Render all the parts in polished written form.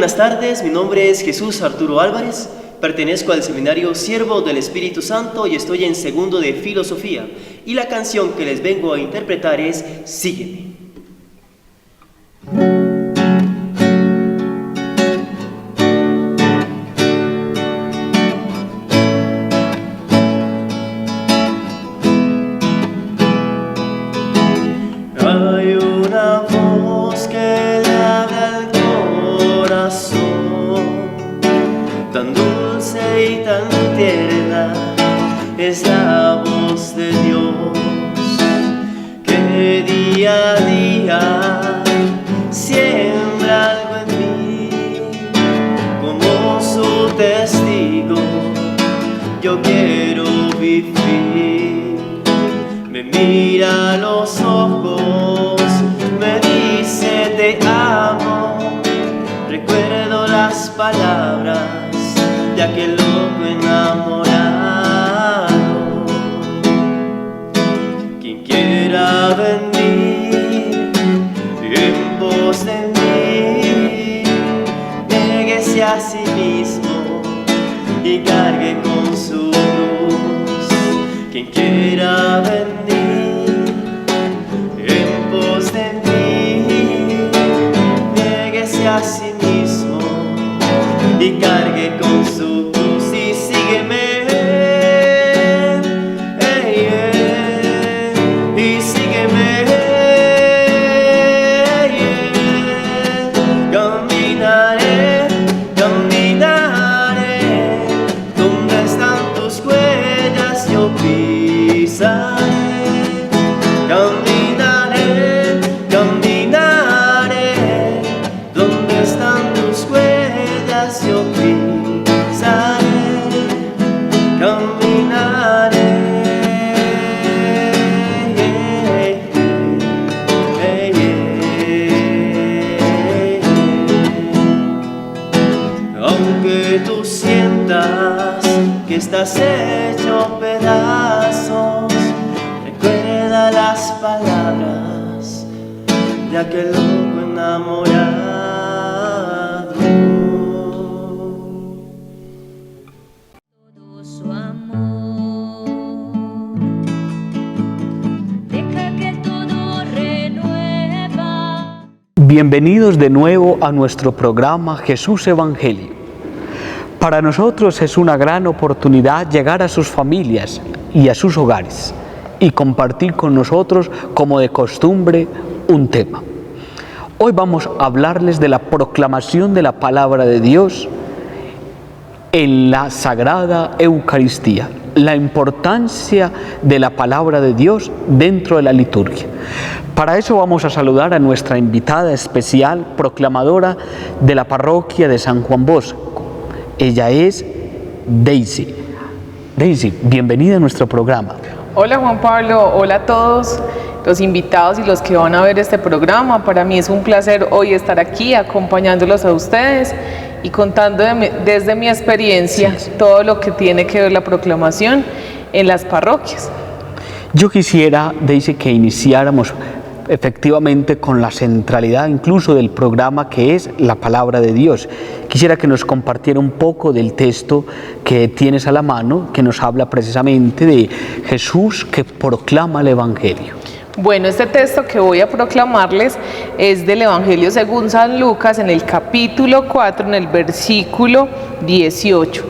buenas tardes, mi nombre es Jesús Arturo Álvarez, pertenezco al seminario Siervo del Espíritu Santo y estoy en segundo de Filosofía. Y la canción que les vengo a interpretar es Sígueme. Hay una voz que le habla al corazón, tan dulce y tan tierna, es la voz de Dios, que día a día siembra algo en mí, como su testigo, yo quiero vivir. Me mira a los ojos, me dice te amo, recuerdo las palabras de aquel loco enamorado. Quien quiera venir en pos de mí, néguese a sí mismo y cargue con su cruz. Quien quiera venir en pos de mí, néguese a sí mismo y cargue con su cruz y sígueme. Y sígueme. Caminaré, caminaré donde están tus huellas, yo pisaré. Caminaré, caminaré donde están tus huellas, yo pisaré. Caminaré. Aunque tú sientas que estás hecho pedazos, recuerda las palabras de aquel loco enamorado. Todo su amor, deja que todo renueva. Bienvenidos de nuevo a nuestro programa Jesús Evangelio. Para nosotros es una gran oportunidad llegar a sus familias y a sus hogares y compartir con nosotros, como de costumbre, un tema. Hoy vamos a hablarles de la proclamación de la palabra de Dios en la Sagrada Eucaristía, la importancia de la palabra de Dios dentro de la liturgia. Para eso vamos a saludar a nuestra invitada especial, proclamadora de la parroquia de San Juan Bosco. Ella es Daisy. Daisy, bienvenida a nuestro programa. Hola Juan Pablo, hola a todos los invitados y los que van a ver este programa. Para mí es un placer hoy estar aquí acompañándolos a ustedes y contando desde mi experiencia todo lo que tiene que ver la proclamación en las parroquias. Yo quisiera, Daisy, que iniciáramos efectivamente con la centralidad incluso del programa, que es la palabra de Dios. Quisiera que nos compartiera un poco del texto que tienes a la mano, que nos habla precisamente de Jesús que proclama el Evangelio. Bueno, este texto que voy a proclamarles es del Evangelio según San Lucas, en el capítulo 4, en el versículo 18.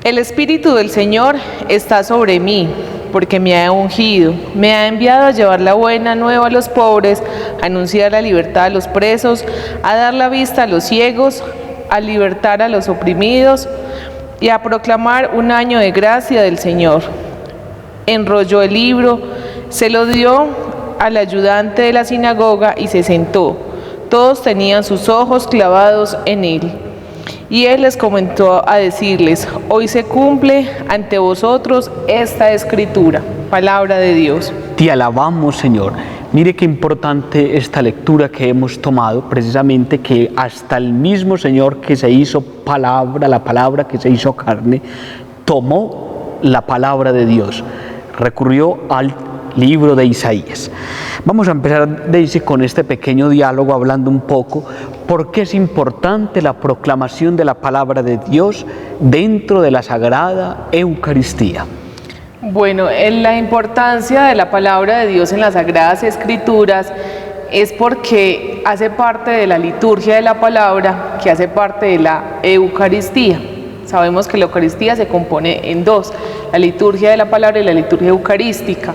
El Espíritu del Señor está sobre mí, porque me ha ungido, me ha enviado a llevar la buena nueva a los pobres, a anunciar la libertad a los presos, a dar la vista a los ciegos, a libertar a los oprimidos y a proclamar un año de gracia del Señor. Enrolló el libro, se lo dio al ayudante de la sinagoga y se sentó. Todos tenían sus ojos clavados en él. Y él les comenzó a decirles: hoy se cumple ante vosotros esta escritura, palabra de Dios. Te alabamos, Señor. Mire qué importante esta lectura que hemos tomado, precisamente que hasta el mismo Señor que se hizo palabra, la palabra que se hizo carne, tomó la palabra de Dios, recurrió al libro de Isaías. Vamos a empezar, Daisy, con este pequeño diálogo, hablando un poco ¿por qué es importante la proclamación de la palabra de Dios dentro de la Sagrada Eucaristía? Bueno, la importancia de la palabra de Dios en las Sagradas Escrituras es porque hace parte de la liturgia de la palabra, que hace parte de la Eucaristía. Sabemos que la Eucaristía se compone en dos, la liturgia de la palabra y la liturgia eucarística.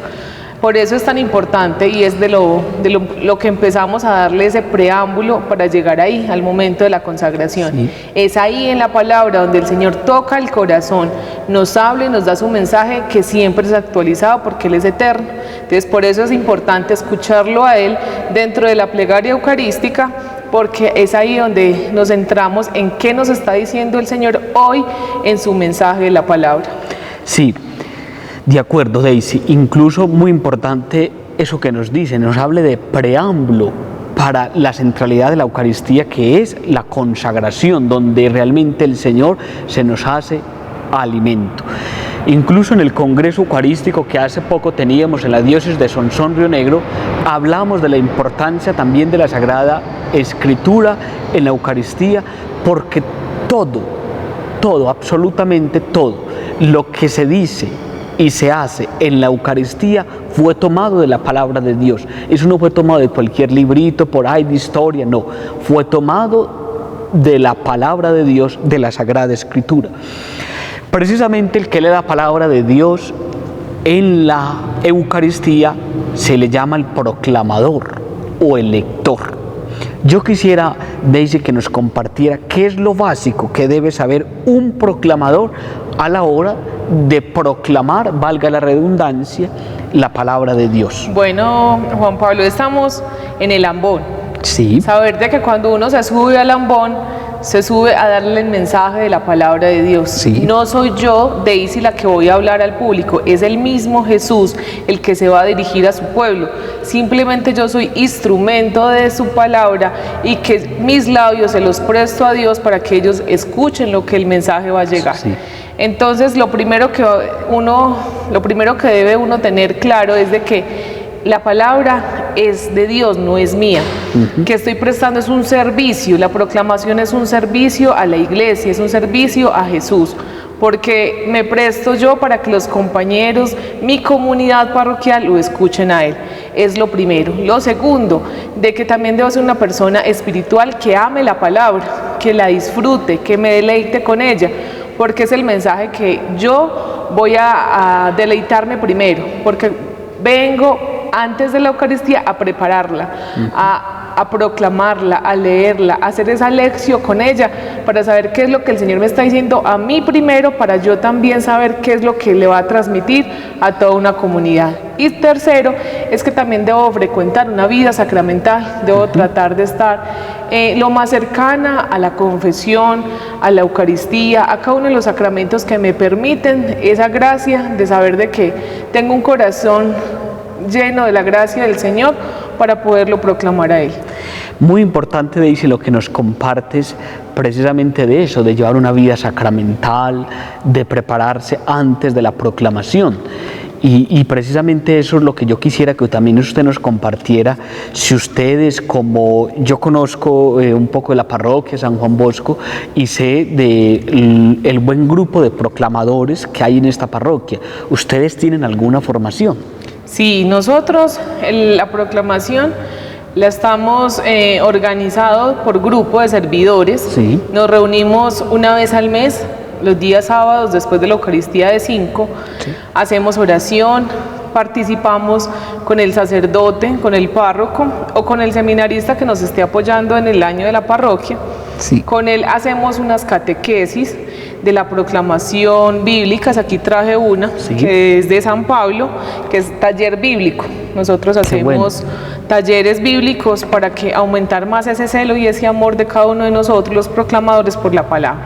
Por eso es tan importante y es de lo que empezamos a darle ese preámbulo para llegar ahí, al momento de la consagración. Sí. Es ahí en la palabra donde el Señor toca el corazón, nos habla y nos da su mensaje que siempre es actualizado porque Él es eterno. Entonces por eso es importante escucharlo a Él dentro de la plegaria eucarística, porque es ahí donde nos centramos en qué nos está diciendo el Señor hoy en su mensaje de la palabra. Sí, de acuerdo, Daisy. Incluso muy importante eso que nos dice, nos hable de preámbulo para la centralidad de la Eucaristía, que es la consagración, donde realmente el Señor se nos hace alimento. Incluso en el Congreso Eucarístico que hace poco teníamos en la diócesis de Sonsón, Río Negro, hablamos de la importancia también de la Sagrada Escritura en la Eucaristía, porque todo, absolutamente todo, lo que se dice y se hace en la Eucaristía fue tomado de la palabra de Dios. Eso no fue tomado de cualquier librito por ahí de historia, no, fue tomado de la palabra de Dios, de la Sagrada Escritura. Precisamente el que lee la palabra de Dios en la Eucaristía se le llama el proclamador o el lector. Yo quisiera, Daisy, que nos compartiera qué es lo básico que debe saber un proclamador a la hora de proclamar, valga la redundancia, la palabra de Dios. Bueno, Juan Pablo, estamos en el ambón. Sí. Saber de que cuando uno se sube al ambón, se sube a darle el mensaje de la palabra de Dios. Sí. No soy yo, Daisy, la que voy a hablar al público, es el mismo Jesús el que se va a dirigir a su pueblo. Simplemente yo soy instrumento de su palabra y que mis labios se los presto a Dios para que ellos escuchen lo que el mensaje va a llegar. Sí. Entonces, lo primero que debe uno tener claro es de que la palabra es de Dios, no es mía. Que estoy prestando es un servicio, la proclamación es un servicio a la iglesia, es un servicio a Jesús, porque me presto yo para que los compañeros, mi comunidad parroquial lo escuchen a Él. Es lo primero. Lo segundo, de que también debo ser una persona espiritual que ame la palabra, que la disfrute, que me deleite con ella, porque es el mensaje que yo voy a deleitarme primero, porque vengo antes de la Eucaristía a prepararla, a proclamarla, a leerla, a hacer esa lección con ella, para saber qué es lo que el Señor me está diciendo a mí primero, para yo también saber qué es lo que le va a transmitir a toda una comunidad. Y tercero, es que también debo frecuentar una vida sacramental, debo tratar de estar lo más cercana a la confesión, a la Eucaristía, a cada uno de los sacramentos que me permiten esa gracia de saber de que tengo un corazón lleno de la gracia del Señor para poderlo proclamar a Él. Muy importante, Daisy, lo que nos compartes precisamente de eso, de llevar una vida sacramental, de prepararse antes de la proclamación. Y precisamente eso es lo que yo quisiera que también usted nos compartiera. Si ustedes, como yo conozco un poco de la parroquia San Juan Bosco y sé del buen grupo de proclamadores que hay en esta parroquia, ¿ustedes tienen alguna formación? Sí, nosotros la proclamación la estamos organizado por grupo de servidores. Sí. Nos reunimos una vez al mes, los días sábados después de la Eucaristía de 5, sí. Hacemos oración, participamos con el sacerdote, con el párroco o con el seminarista que nos esté apoyando en el año de la parroquia. Sí. Con él hacemos unas catequesis de la proclamación bíblica. Aquí traje una, sí, que es de San Pablo, que es taller bíblico. Nosotros hacemos talleres bíblicos para que aumentar más ese celo y ese amor de cada uno de nosotros, los proclamadores, por la palabra.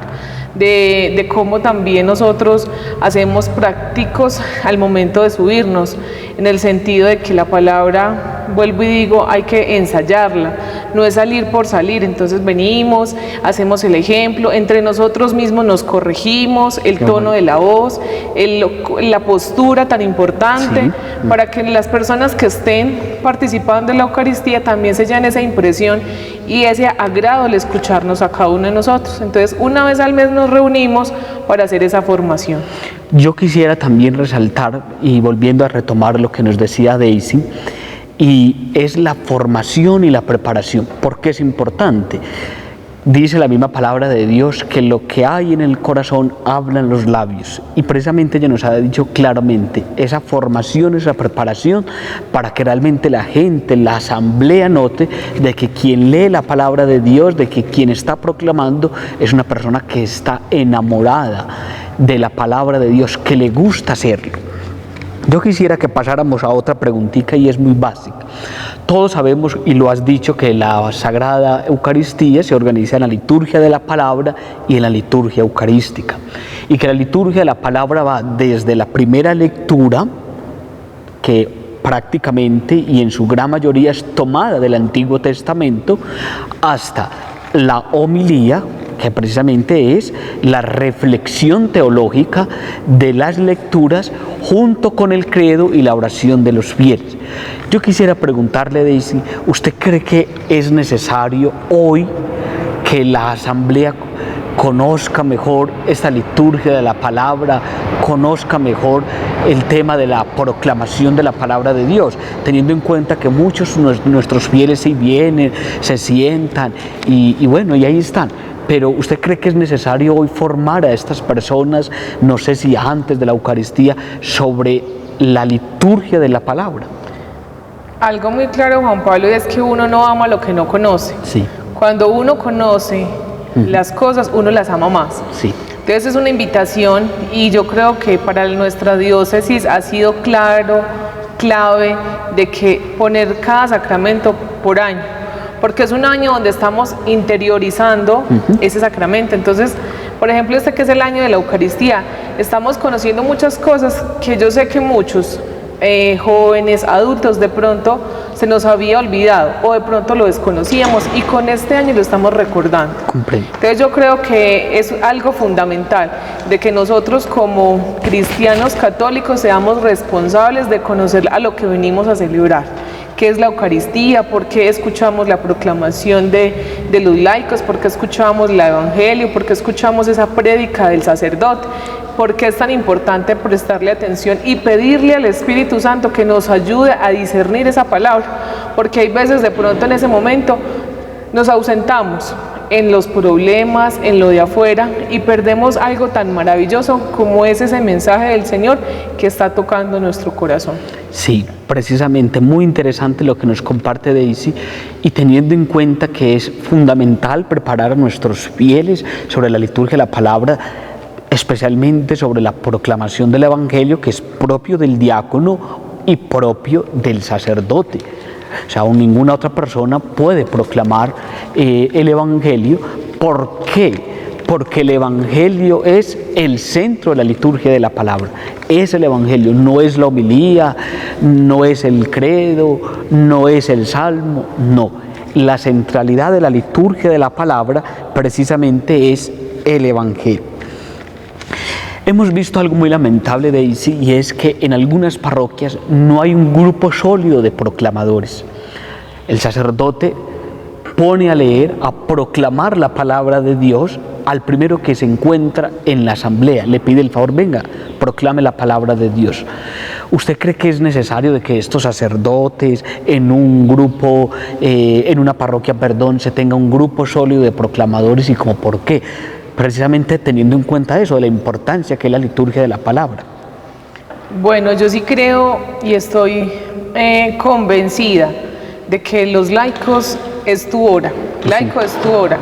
De cómo también nosotros hacemos prácticos al momento de subirnos, en el sentido de que la palabra vuelvo y digo, hay que ensayarla, no es salir por salir. Entonces venimos, hacemos el ejemplo, entre nosotros mismos nos corregimos, el tono de la voz, la postura tan importante, para que las personas que estén participando en la Eucaristía también se lleven esa impresión y ese agrado al escucharnos a cada uno de nosotros. Entonces, una vez al mes nos reunimos para hacer esa formación. Yo quisiera también resaltar, y volviendo a retomar lo que nos decía Daisy, y es la formación y la preparación. ¿Por qué es importante? Dice la misma palabra de Dios que lo que hay en el corazón hablan los labios, y precisamente ella nos ha dicho claramente esa formación, esa preparación, para que realmente la gente, la asamblea note de que quien lee la palabra de Dios, de que quien está proclamando es una persona que está enamorada de la palabra de Dios, que le gusta hacerlo. Yo quisiera que pasáramos a otra preguntita, y es muy básica. Todos sabemos, y lo has dicho, que la Sagrada Eucaristía se organiza en la liturgia de la palabra y en la liturgia eucarística, y que la liturgia de la palabra va desde la primera lectura, que prácticamente y en su gran mayoría es tomada del Antiguo Testamento, hasta la homilía, que precisamente es la reflexión teológica de las lecturas junto con el credo y la oración de los fieles. Yo quisiera preguntarle, Daisy, ¿usted cree que es necesario hoy que la asamblea conozca mejor esta liturgia de la palabra, conozca mejor el tema de la proclamación de la palabra de Dios, teniendo en cuenta que muchos de nuestros fieles se vienen, se sientan y bueno, y ahí están? Pero ¿usted cree que es necesario hoy formar a estas personas, no sé si antes de la Eucaristía, sobre la liturgia de la palabra? Algo muy claro, Juan Pablo, es que uno no ama lo que no conoce. Sí. Cuando uno conoce las cosas, uno las ama más. Sí. Entonces es una invitación, y yo creo que para nuestra diócesis ha sido clave de que poner cada sacramento por año, porque es un año donde estamos interiorizando ese sacramento. Entonces, por ejemplo, este que es el año de la Eucaristía, estamos conociendo muchas cosas que yo sé que muchos jóvenes, adultos, de pronto se nos había olvidado o de pronto lo desconocíamos, y con este año lo estamos recordando. Comprendo. Entonces yo creo que es algo fundamental de que nosotros como cristianos católicos seamos responsables de conocer a lo que venimos a celebrar, qué es la Eucaristía, por qué escuchamos la proclamación de los laicos, por qué escuchamos el Evangelio, por qué escuchamos esa prédica del sacerdote, por qué es tan importante prestarle atención y pedirle al Espíritu Santo que nos ayude a discernir esa palabra, porque hay veces de pronto en ese momento nos ausentamos en los problemas, en lo de afuera, y perdemos algo tan maravilloso como es ese mensaje del Señor que está tocando nuestro corazón. Sí, precisamente, muy interesante lo que nos comparte Daisy, y teniendo en cuenta que es fundamental preparar a nuestros fieles sobre la liturgia de la palabra, especialmente sobre la proclamación del Evangelio, que es propio del diácono y propio del sacerdote. O sea, ninguna otra persona puede proclamar el Evangelio. ¿Por qué? Porque el Evangelio es el centro de la liturgia de la palabra. Es el Evangelio, no es la homilía, no es el credo, no es el salmo, no. La centralidad de la liturgia de la palabra precisamente es el Evangelio. Hemos visto algo muy lamentable, Daisy, y es que en algunas parroquias no hay un grupo sólido de proclamadores. El sacerdote pone a leer, a proclamar la palabra de Dios al primero que se encuentra en la asamblea. Le pide el favor, venga, proclame la palabra de Dios. ¿Usted cree que es necesario de que estos sacerdotes en un grupo, en una parroquia, se tenga un grupo sólido de proclamadores, y como por qué? Precisamente teniendo en cuenta eso, de la importancia que es la liturgia de la palabra. Bueno, yo sí creo y estoy convencida de que los laicos es tu hora, laico es tu hora.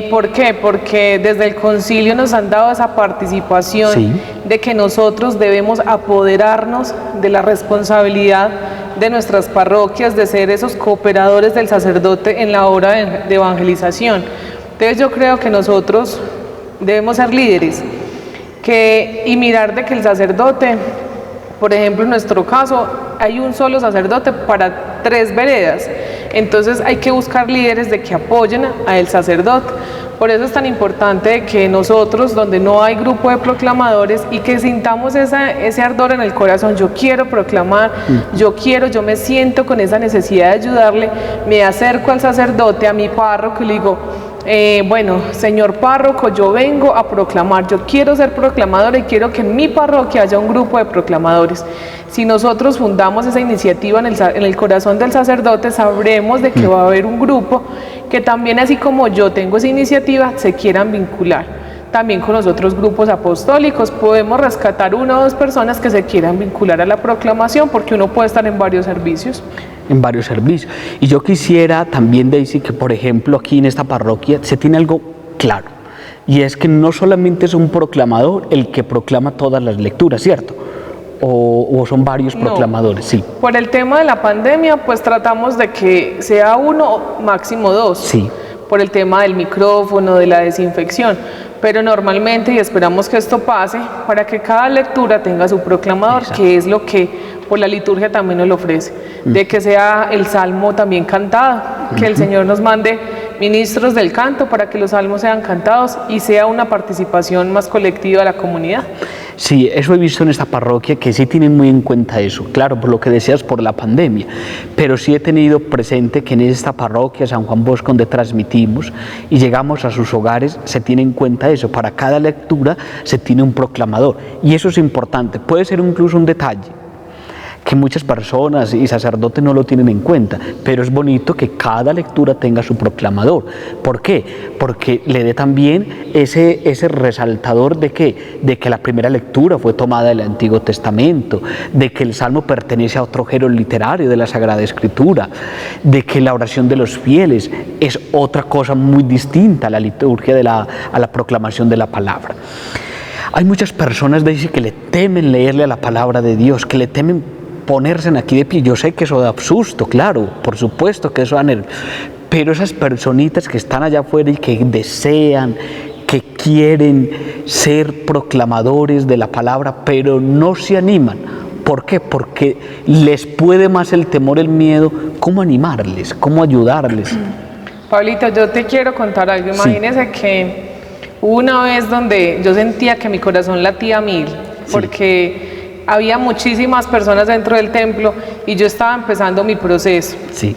¿Por qué? Porque desde el concilio nos han dado esa participación de que nosotros debemos apoderarnos de la responsabilidad de nuestras parroquias, de ser esos cooperadores del sacerdote en la obra de evangelización. Entonces yo creo que nosotros debemos ser líderes y mirar de que el sacerdote, por ejemplo en nuestro caso, hay un solo sacerdote para 3 veredas. Entonces hay que buscar líderes de que apoyen al sacerdote. Por eso es tan importante que nosotros, donde no hay grupo de proclamadores, y que sintamos ese ardor en el corazón, yo quiero proclamar, yo me siento con esa necesidad de ayudarle, me acerco al sacerdote, a mi párroco y le digo, bueno, señor párroco, yo vengo a proclamar, yo quiero ser proclamadora y quiero que en mi parroquia haya un grupo de proclamadores. Si nosotros fundamos esa iniciativa en el corazón del sacerdote, sabremos de que va a haber un grupo que también, así como yo tengo esa iniciativa, se quieran vincular. También con los otros grupos apostólicos podemos rescatar 1 o 2 personas que se quieran vincular a la proclamación, porque uno puede estar en varios servicios. En varios servicios. Y yo quisiera también, Daisy, que por ejemplo aquí en esta parroquia se tiene algo claro, y es que no solamente es un proclamador el que proclama todas las lecturas, ¿cierto? O son varios proclamadores. Sí. Por el tema de la pandemia, pues tratamos de que sea 1 o máximo 2. Sí. Por el tema del micrófono, de la desinfección. Pero normalmente, y esperamos que esto pase, para que cada lectura tenga su proclamador. Exacto. Que es lo que por la liturgia también nos lo ofrece, de que sea el salmo también cantado, que el Señor nos mande ministros del canto para que los salmos sean cantados y sea una participación más colectiva de la comunidad. Sí, eso he visto en esta parroquia, que sí tienen muy en cuenta eso, claro, por lo que decías, por la pandemia, pero sí he tenido presente que en esta parroquia, San Juan Bosco, donde transmitimos y llegamos a sus hogares, se tiene en cuenta eso, para cada lectura se tiene un proclamador, y eso es importante, puede ser incluso un detalle, que muchas personas y sacerdotes no lo tienen en cuenta, pero es bonito que cada lectura tenga su proclamador. ¿Por qué? Porque le dé también ese resaltador de que la primera lectura fue tomada del Antiguo Testamento, de que el Salmo pertenece a otro género literario de la Sagrada Escritura, de que la oración de los fieles es otra cosa muy distinta a la liturgia a la proclamación de la palabra. Hay muchas personas, Daisy, que le temen leerle a la palabra de Dios, que le temen ponerse aquí de pie. Yo sé que eso da susto, claro, por supuesto que eso da nervios, pero esas personitas que están allá afuera y que desean, que quieren ser proclamadores de la palabra, pero no se animan. ¿Por qué? Porque les puede más el temor, el miedo. ¿Cómo animarles? ¿Cómo ayudarles? Pablito, yo te quiero contar algo. Imagínese que hubo una vez donde yo sentía que mi corazón latía a 1000, porque había muchísimas personas dentro del templo y yo estaba empezando mi proceso. Sí.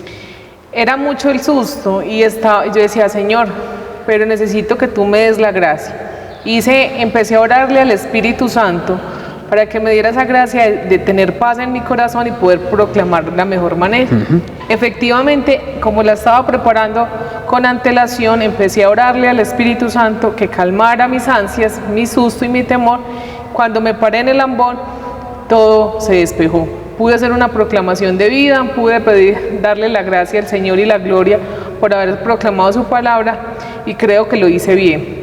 Era mucho el susto y yo decía, Señor, pero necesito que tú me des la gracia. Empecé a orarle al Espíritu Santo para que me diera esa gracia de tener paz en mi corazón y poder proclamar de la mejor manera. Efectivamente, como la estaba preparando con antelación, empecé a orarle al Espíritu Santo que calmara mis ansias, mi susto y mi temor. Cuando me paré en el ambón, todo se despejó. Pude hacer una proclamación de vida, pude darle la gracia al Señor y la gloria por haber proclamado su palabra, y creo que lo hice bien.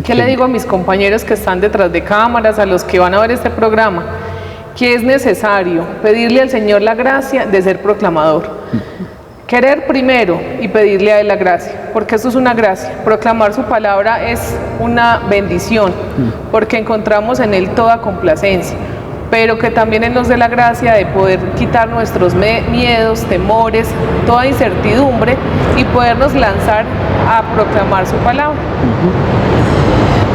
¿Qué le digo a mis compañeros que están detrás de cámaras, a los que van a ver este programa? Que es necesario pedirle al Señor la gracia de ser proclamador. Querer primero y pedirle a Él la gracia, porque eso es una gracia. Proclamar su palabra es una bendición, porque encontramos en Él toda complacencia, pero que también Él nos dé la gracia de poder quitar nuestros miedos, temores, toda incertidumbre y podernos lanzar a proclamar su palabra.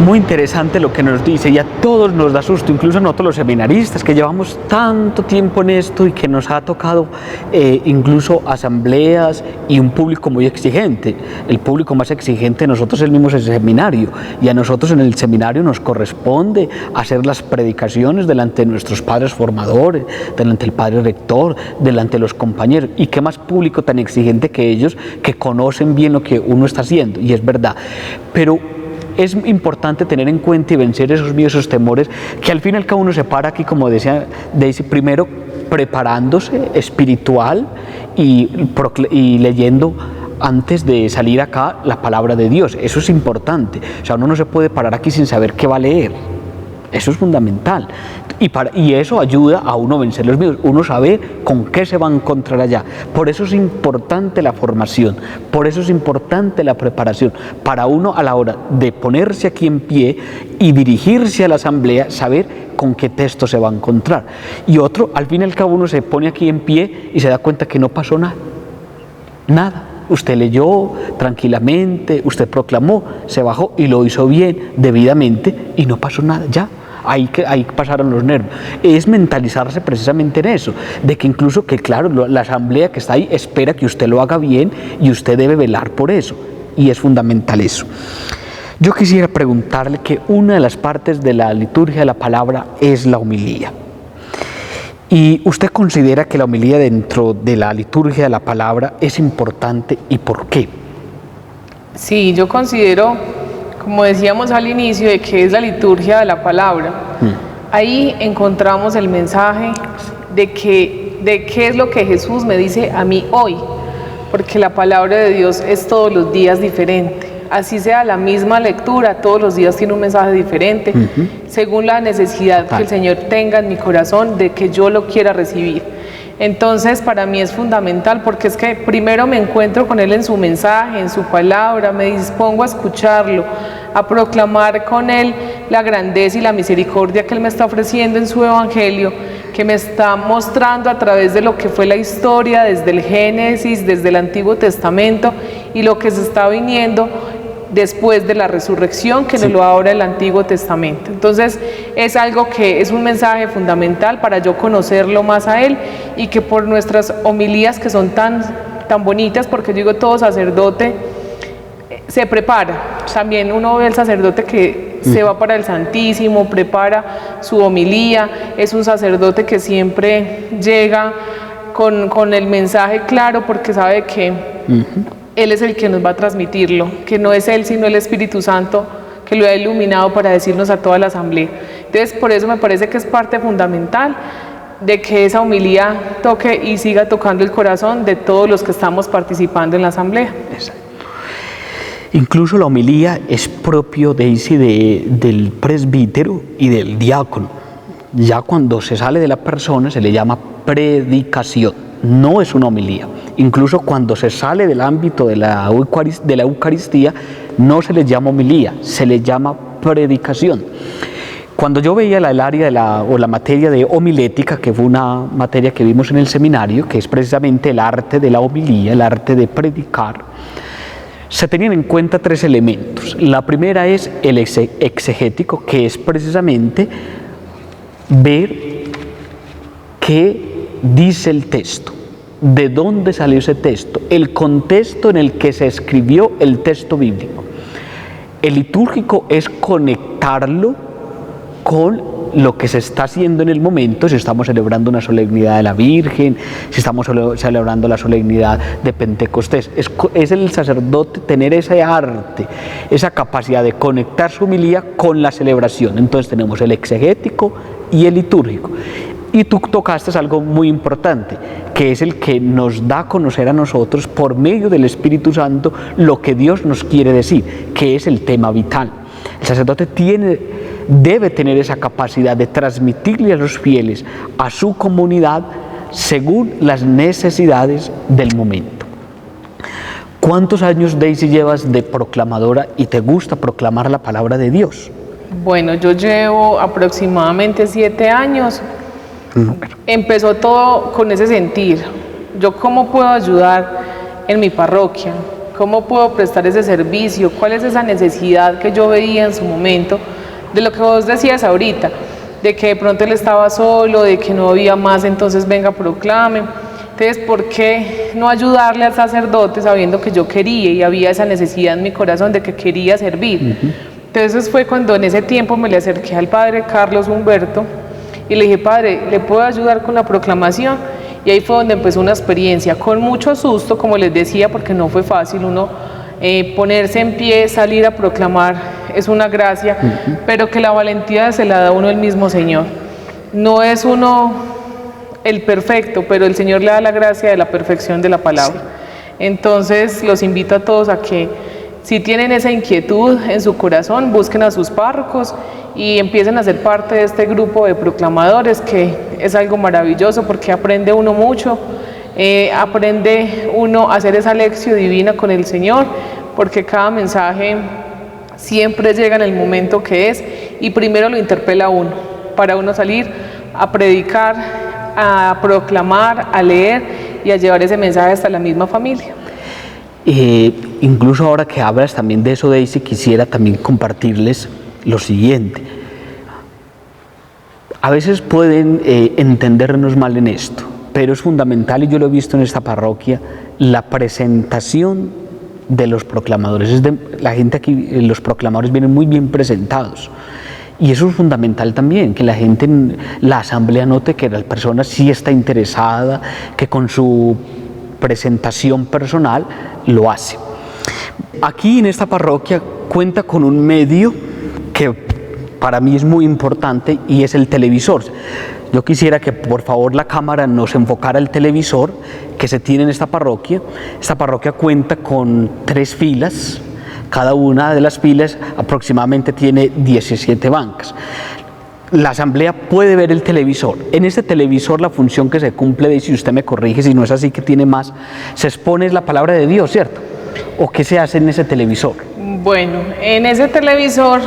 Muy interesante lo que nos dice, y a todos nos da susto, incluso a nosotros los seminaristas que llevamos tanto tiempo en esto y que nos ha tocado incluso asambleas y un público muy exigente. El público más exigente de nosotros es el mismo seminario, y a nosotros en el seminario nos corresponde hacer las predicaciones delante de nuestros padres formadores, delante del padre rector, delante de los compañeros, y qué más público tan exigente que ellos, que conocen bien lo que uno está haciendo, y es verdad. Pero es importante tener en cuenta y vencer esos miedos, esos temores, que al fin y al cabo uno se para aquí, como decía Daisy, primero preparándose espiritual y leyendo antes de salir acá la palabra de Dios. Eso es importante. O sea, uno no se puede parar aquí sin saber qué va a leer. Eso es fundamental. Y eso ayuda a uno a vencer los miedos, uno sabe con qué se va a encontrar allá. Por eso es importante la formación, por eso es importante la preparación, para uno a la hora de ponerse aquí en pie y dirigirse a la asamblea, saber con qué texto se va a encontrar. Y otro, al fin y al cabo uno se pone aquí en pie y se da cuenta que no pasó nada, nada. Usted leyó tranquilamente, usted proclamó, se bajó y lo hizo bien, debidamente, y no pasó nada, ya. Ahí pasaron los nervios. Es mentalizarse precisamente en eso, de que incluso que claro, la asamblea que está ahí espera que usted lo haga bien y usted debe velar por eso, y es fundamental eso. Yo quisiera preguntarle que una de las partes de la liturgia de la palabra es la homilía. ¿Y usted considera que la homilía dentro de la liturgia de la palabra es importante y por qué? Sí, yo considero, como decíamos al inicio, de que es la liturgia de la palabra. Ahí encontramos el mensaje de qué es lo que Jesús me dice a mí hoy, porque la palabra de Dios es todos los días diferente. Así sea la misma lectura, todos los días tiene un mensaje diferente, según la necesidad que el Señor tenga en mi corazón de que yo lo quiera recibir. Entonces, para mí es fundamental, porque es que primero me encuentro con Él en su mensaje, en su palabra, me dispongo a escucharlo, a proclamar con Él la grandeza y la misericordia que Él me está ofreciendo en su Evangelio, que me está mostrando a través de lo que fue la historia desde el Génesis, desde el Antiguo Testamento, y lo que se está viniendo después de la resurrección, que nos lo habla el Antiguo Testamento. Entonces es algo que es un mensaje fundamental para yo conocerlo más a Él, y que por nuestras homilías que son tan bonitas, porque yo digo, todo sacerdote se prepara. También uno ve el sacerdote que se va para el Santísimo, prepara su homilía, es un sacerdote que siempre llega con el mensaje claro, porque sabe que Él es el que nos va a transmitirlo, que no es Él sino el Espíritu Santo que lo ha iluminado para decirnos a toda la asamblea. Entonces por eso me parece que es parte fundamental de que esa homilía toque y siga tocando el corazón de todos los que estamos participando en la asamblea. Exacto. Incluso la homilía es propio del presbítero y del diácono. Ya cuando se sale de la persona se le llama predicación, no es una homilía. Incluso cuando se sale del ámbito de la Eucaristía no se le llama homilía, se le llama predicación. Cuando yo veía el área la materia de homilética, que fue una materia que vimos en el seminario, que es precisamente el arte de la homilía, el arte de predicar, se tenían en cuenta tres elementos. La primera es el exegético, que es precisamente ver qué dice el texto, de dónde salió ese texto, el contexto en el que se escribió el texto bíblico. El litúrgico es conectarlo con lo que se está haciendo en el momento, si estamos celebrando una solemnidad de la Virgen, si estamos celebrando la solemnidad de Pentecostés. Es el sacerdote tener ese arte, esa capacidad de conectar su homilía con la celebración. Entonces tenemos el exegético y el litúrgico. Y tú tocaste algo muy importante, que es el que nos da a conocer a nosotros por medio del Espíritu Santo lo que Dios nos quiere decir, que es el tema vital. El sacerdote debe tener esa capacidad de transmitirle a los fieles, a su comunidad, según las necesidades del momento. ¿Cuántos años, Daisy, llevas de proclamadora y te gusta proclamar la palabra de Dios? Bueno, yo llevo aproximadamente 7 años. Empezó todo con ese sentir. Yo, ¿cómo puedo ayudar en mi parroquia? ¿Cómo puedo prestar ese servicio? ¿Cuál es esa necesidad que yo veía en su momento? De lo que vos decías ahorita, de que de pronto él estaba solo, de que no había más, entonces venga, proclame. Entonces, ¿por qué no ayudarle al sacerdote sabiendo que yo quería y había esa necesidad en mi corazón de que quería servir? Entonces fue cuando en ese tiempo me le acerqué al padre Carlos Humberto y le dije, padre, ¿le puedo ayudar con la proclamación? Y ahí fue donde empezó una experiencia, con mucho susto, como les decía, porque no fue fácil uno ponerse en pie, salir a proclamar, es una gracia, pero que la valentía se la da uno el mismo Señor. No es uno el perfecto, pero el Señor le da la gracia de la perfección de la palabra. Entonces los invito a todos a que si tienen esa inquietud en su corazón, busquen a sus párrocos y empiecen a ser parte de este grupo de proclamadores, que es algo maravilloso porque aprende uno mucho, aprende uno a hacer esa lección divina con el Señor, porque cada mensaje siempre llega en el momento que es y primero lo interpela a uno, para uno salir a predicar, a proclamar, a leer y a llevar ese mensaje hasta la misma familia. Incluso ahora que hablas también de eso, Daisy, quisiera también compartirles lo siguiente. A veces pueden entendernos mal en esto, pero es fundamental, y yo lo he visto en esta parroquia, la presentación de los proclamadores. La gente aquí, los proclamadores vienen muy bien presentados. Y eso es fundamental también, que la gente en la asamblea note que la persona sí está interesada, que con su presentación personal lo hace. Aquí en esta parroquia cuenta con un medio que para mí es muy importante y es el televisor. Yo quisiera que por favor la cámara nos enfocara el televisor que se tiene en esta parroquia. Esta parroquia cuenta con 3 filas, cada una de las filas aproximadamente tiene 17 bancas. La asamblea puede ver el televisor. En este televisor la función que se cumple, y si usted me corrige si no es así, que tiene más, se expone la palabra de Dios, ¿cierto? ¿O qué se hace en ese televisor? Bueno, en ese televisor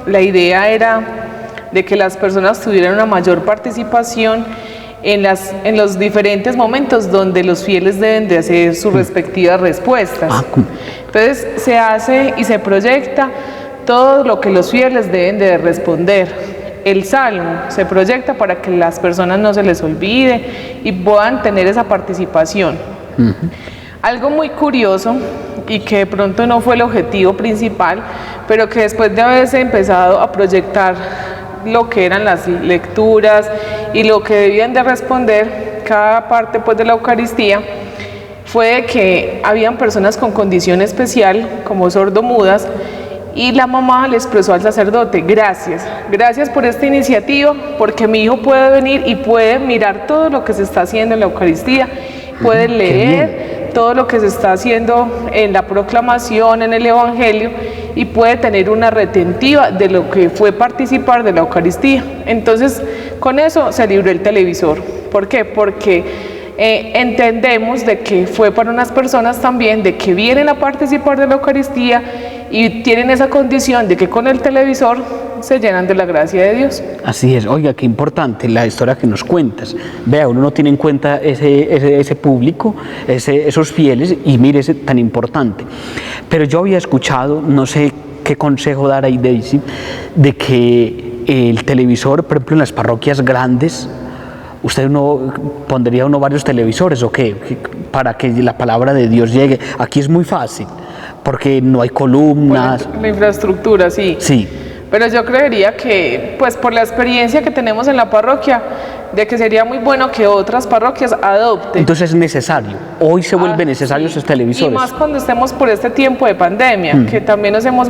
la idea era de que las personas tuvieran una mayor participación en los diferentes momentos donde los fieles deben de hacer sus respectivas respuestas. Entonces se hace y se proyecta todo lo que los fieles deben de responder. El salmo se proyecta para que las personas no se les olvide y puedan tener esa participación. Algo muy curioso y que de pronto no fue el objetivo principal, pero que después de haberse empezado a proyectar lo que eran las lecturas y lo que debían de responder cada parte pues de la Eucaristía, fue que habían personas con condición especial como sordomudas, y la mamá le expresó al sacerdote: gracias por esta iniciativa, porque mi hijo puede venir y puede mirar todo lo que se está haciendo en la Eucaristía, puede leer todo lo que se está haciendo en la proclamación, en el Evangelio, y puede tener una retentiva de lo que fue participar de la Eucaristía. Entonces, con eso se libró el televisor. ¿Por qué? Porque entendemos de que fue para unas personas también de que vienen a participar de la Eucaristía y tienen esa condición de que con el televisor se llenan de la gracia de Dios. Así es. Oiga, qué importante la historia que nos cuentas. Vea, uno no tiene en cuenta ese público, esos fieles, y mire, ese tan importante. Pero yo había escuchado, no sé qué consejo dar ahí, Daisy, de que el televisor, por ejemplo, en las parroquias grandes, ¿usted pondría varios televisores o qué? Para que la palabra de Dios llegue. Aquí es muy fácil, porque no hay columnas. Bueno, la infraestructura, sí. Sí. Pero yo creería que, pues por la experiencia que tenemos en la parroquia, de que sería muy bueno que otras parroquias adopten. Entonces es necesario. Hoy se vuelve necesario esos televisores. Y más cuando estemos por este tiempo de pandemia, que también nos hemos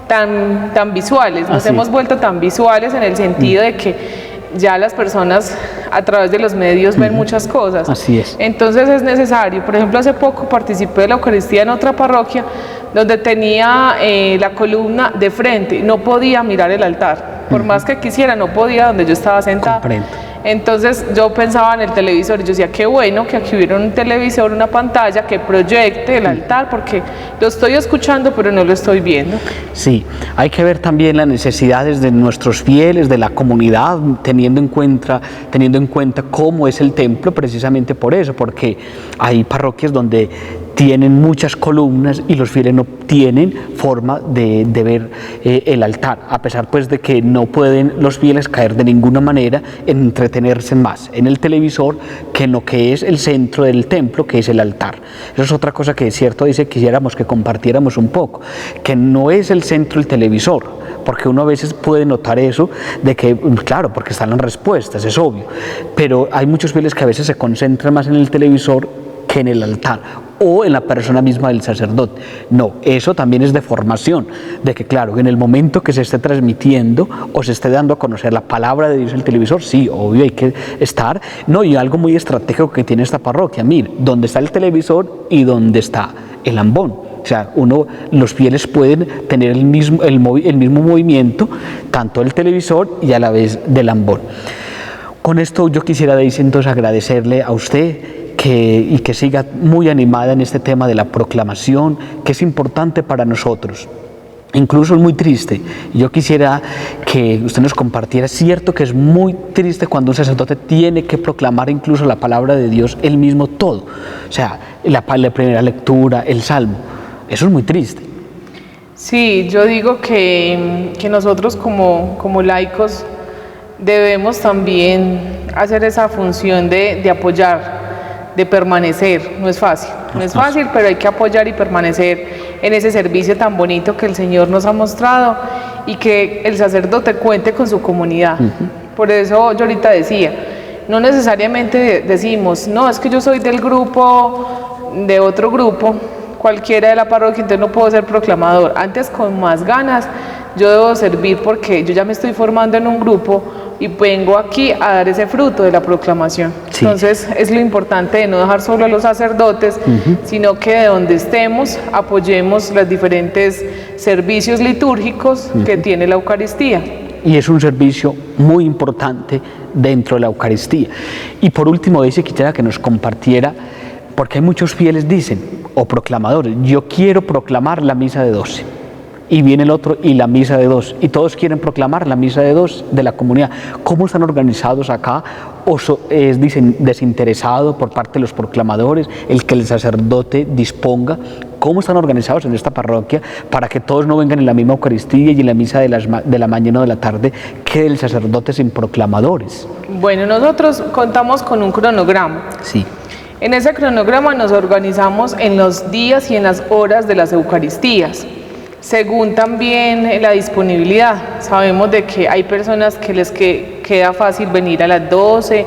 tan visuales, nos hemos vuelto tan visuales en el sentido de que ya las personas a través de los medios ven muchas cosas. Así es. Entonces es necesario. Por ejemplo, hace poco participé de la Eucaristía en otra parroquia donde tenía la columna de frente, no podía mirar el altar. Por más que quisiera, no podía donde yo estaba sentada. Comprendo. Entonces yo pensaba en el televisor y yo decía, qué bueno que aquí hubiera un televisor, una pantalla que proyecte el altar, porque lo estoy escuchando pero no lo estoy viendo. Sí, hay que ver también las necesidades de nuestros fieles, de la comunidad, teniendo en cuenta cómo es el templo, precisamente por eso, porque hay parroquias donde tienen muchas columnas y los fieles no tienen forma de ver el altar, a pesar pues de que no pueden los fieles caer de ninguna manera en entretenerse más en el televisor que en lo que es el centro del templo, que es el altar. Eso es otra cosa que es cierto, quisiéramos que compartiéramos un poco, que no es el centro el televisor, porque uno a veces puede notar eso, de que, claro, porque están las respuestas, es obvio, pero hay muchos fieles que a veces se concentran más en el televisor que en el altar o en la persona misma del sacerdote. No, eso también es de formación, de que claro, en el momento que se esté transmitiendo o se esté dando a conocer la palabra de Dios en el televisor, sí, obvio hay que estar. No, y algo muy estratégico que tiene esta parroquia, mire, donde está el televisor y donde está el ambón, O sea, los fieles pueden tener el mismo movimiento, tanto del televisor y a la vez del ambón. Con esto yo quisiera, Daisy, entonces agradecerle a usted y que siga muy animada en este tema de la proclamación, que es importante para nosotros. Incluso es muy triste. Yo quisiera que usted nos compartiera, es cierto que es muy triste cuando un sacerdote tiene que proclamar incluso la palabra de Dios él mismo todo. O sea, la primera lectura, el salmo. Eso es muy triste. Sí, yo digo que nosotros como laicos debemos también hacer esa función de apoyar, de permanecer. No es fácil, pero hay que apoyar y permanecer en ese servicio tan bonito que el Señor nos ha mostrado y que el sacerdote cuente con su comunidad. Por eso yo ahorita decía, no necesariamente decimos, no, es que yo soy del grupo, de otro grupo, cualquiera de la parroquia, entonces no puedo ser proclamador. Antes, con más ganas, yo debo servir porque yo ya me estoy formando en un grupo y vengo aquí a dar ese fruto de la proclamación. Sí. Entonces es lo importante de no dejar solo a los sacerdotes, sino que de donde estemos apoyemos los diferentes servicios litúrgicos que tiene la Eucaristía. Y es un servicio muy importante dentro de la Eucaristía. Y por último, dice, quisiera que nos compartiera, porque hay muchos fieles dicen, o proclamadores, yo quiero proclamar la misa de 12. Y viene el otro y la misa de 2, y todos quieren proclamar la misa de 2 de la comunidad. ¿Cómo están organizados acá? ¿O es desinteresado por parte de los proclamadores el que el sacerdote disponga? ¿Cómo están organizados en esta parroquia para que todos no vengan en la misma Eucaristía y en la misa de la mañana o de la tarde que el sacerdote sin proclamadores? Bueno, nosotros contamos con un cronograma. Sí. En ese cronograma nos organizamos en los días y en las horas de las Eucaristías, según también la disponibilidad. Sabemos de que hay personas que les queda fácil venir a las 12,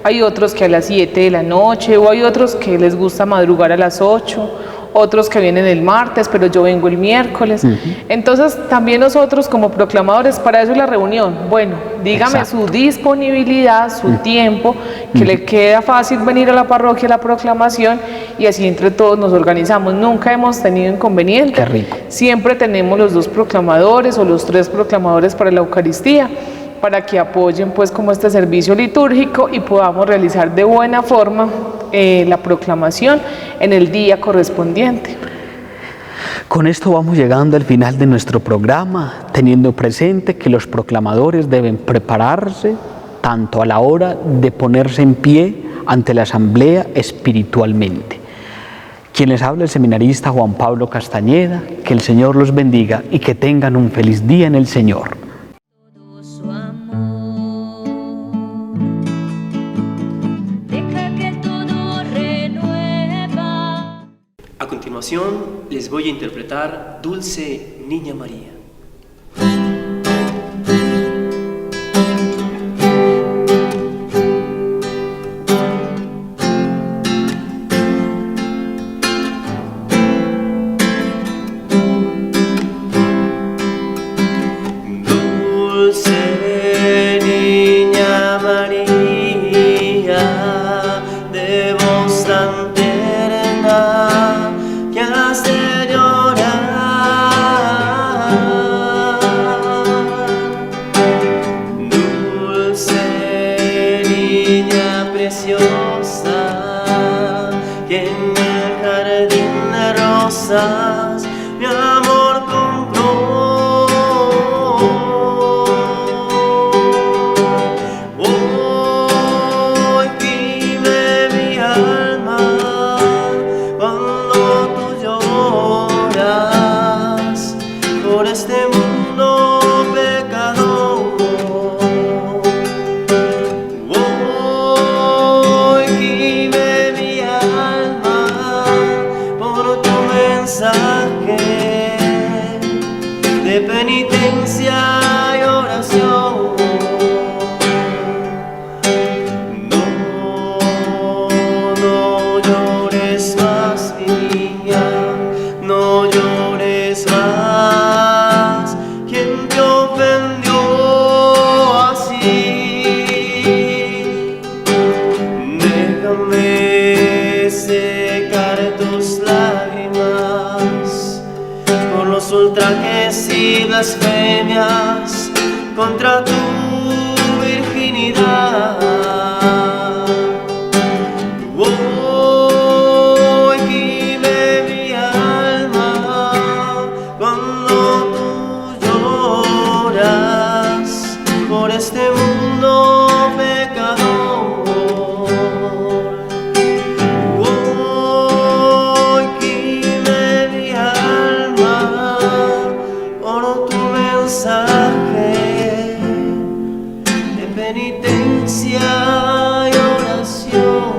hay otros que a las 7 de la noche, o hay otros que les gusta madrugar a las 8, otros que vienen el martes, pero yo vengo el miércoles. Entonces, también nosotros como proclamadores, para eso es la reunión. Bueno, dígame Exacto. Su disponibilidad, su tiempo, que le queda fácil venir a la parroquia a la proclamación, y así entre todos nos organizamos. Nunca hemos tenido inconveniente. Qué rico. Siempre tenemos los 2 proclamadores o los 3 proclamadores para la Eucaristía, para que apoyen pues como este servicio litúrgico y podamos realizar de buena forma la proclamación en el día correspondiente. Con esto vamos llegando al final de nuestro programa, teniendo presente que los proclamadores deben prepararse tanto a la hora de ponerse en pie ante la asamblea espiritualmente. Quien les habla, el seminarista Juan Pablo Castañeda. Que el Señor los bendiga y que tengan un feliz día en el Señor. A continuación les voy a interpretar Dulce Niña María. Dulce Niña María, de voz tan terna, que hace llorar. Dulce niña preciosa, que en el jardín de rosas mi amor compró. Hoy vive mi alma cuando tú lloras por este mundo pecador. Hoy vive mi alma por tu mensaje de penitencia y oración. No llores más, mi niña, no llores más. ¿Quién te ofendió así? Déjame secar tus lágrimas ultrajes y blasfemias contra tu virginidad. Oh, gime mi alma cuando tú lloras por este mundo pecador. Oh, gime mi alma por tu mensaje de penitencia y oración.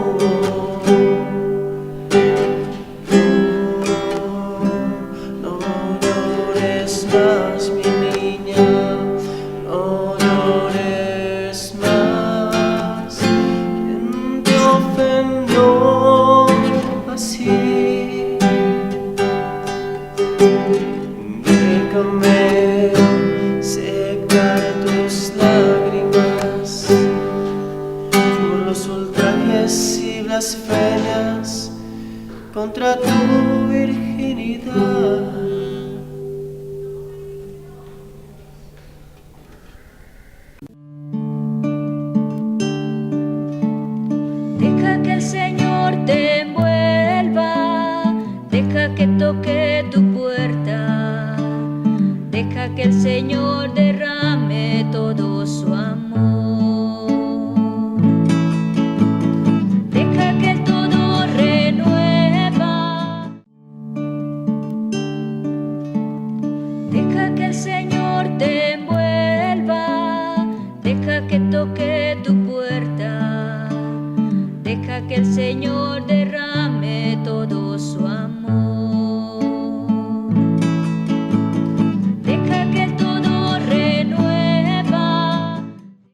No llores más, mi niña, no llores más. ¿Quién te ofendió así? Déjame secar tus lágrimas por los ultrajes y blasfemias contra tu virginidad. Deja que el Señor te envuelva, deja que toque tu puerta, deja que el Señor derrame todo su amor. Deja que todo renueva, deja que el Señor te envuelva, deja que toque tu puerta, deja que el Señor derrame todo su amor.